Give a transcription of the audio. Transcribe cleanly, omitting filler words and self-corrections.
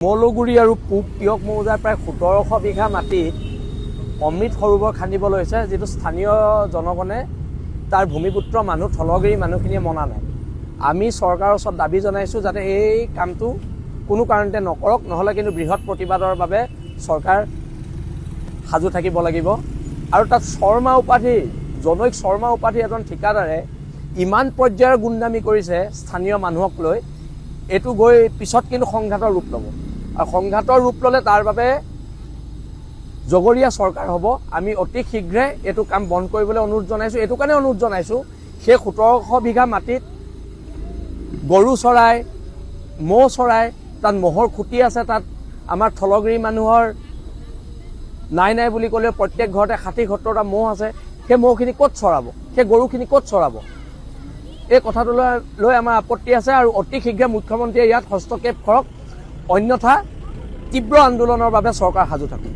মৌলগুৰি আৰু পূব তিয়ক মৌজাৰ প্ৰায় ১৭০০ বিঘা মাটিত অমৃত সৰোবৰ খান্দিব লৈছে, যিটো স্থানীয় জনগণে তাৰ ভূমিপুত্ৰ মানুহ থলগিৰি মানুহখিনিয়ে মনা নাই। আমি চৰকাৰৰ ওচৰত দাবী জনাইছোঁ যাতে এই কামটো কোনো কাৰণতে নকৰক, নহ'লে কিন্তু বৃহৎ প্ৰতিবাদৰ বাবে চৰকাৰ সাজু থাকিব লাগিব। আৰু তাত শৰ্মা উপাধি, জনৈক শৰ্মা উপাধি এজন ঠিকাদাৰে ইমান পৰ্যায়ৰ গুণ্ডামি কৰিছে স্থানীয় মানুহক লৈ, এইটো গৈ পিছত কিন্তু সংঘাতৰ ৰূপ ল'ব। আৰু সংঘাতৰ ৰূপ ল'লে তাৰ বাবে জগৰীয়া চৰকাৰ হ'ব। আমি অতি শীঘ্ৰে এইটো কাম বন্ধ কৰিবলৈ অনুৰোধ জনাইছোঁ। এইটো কাৰণে অনুৰোধ জনাইছোঁ, সেই ১৭০০ বিঘা মাটিত গৰু চৰাই, ম'হ চৰাই, তাত ম'হৰ খুঁটি আছে, তাত আমাৰ থলগিৰি মানুহৰ নাই বুলি ক'লেও প্ৰত্যেক ঘৰতে ৬০-৭০টা ম'হ আছে। সেই ম'হখিনি ক'ত চৰাব, সেই গৰুখিনি ক'ত চৰাব, এই কথাটো লৈ আমাৰ আপত্তি আছে। আৰু অতি শীঘ্ৰে মুখ্যমন্ত্ৰীয়ে ইয়াত হস্তক্ষেপ কৰক, অন্যথা তীব্ৰ আন্দোলনৰ বাবে চৰকাৰ সাজু থাকক।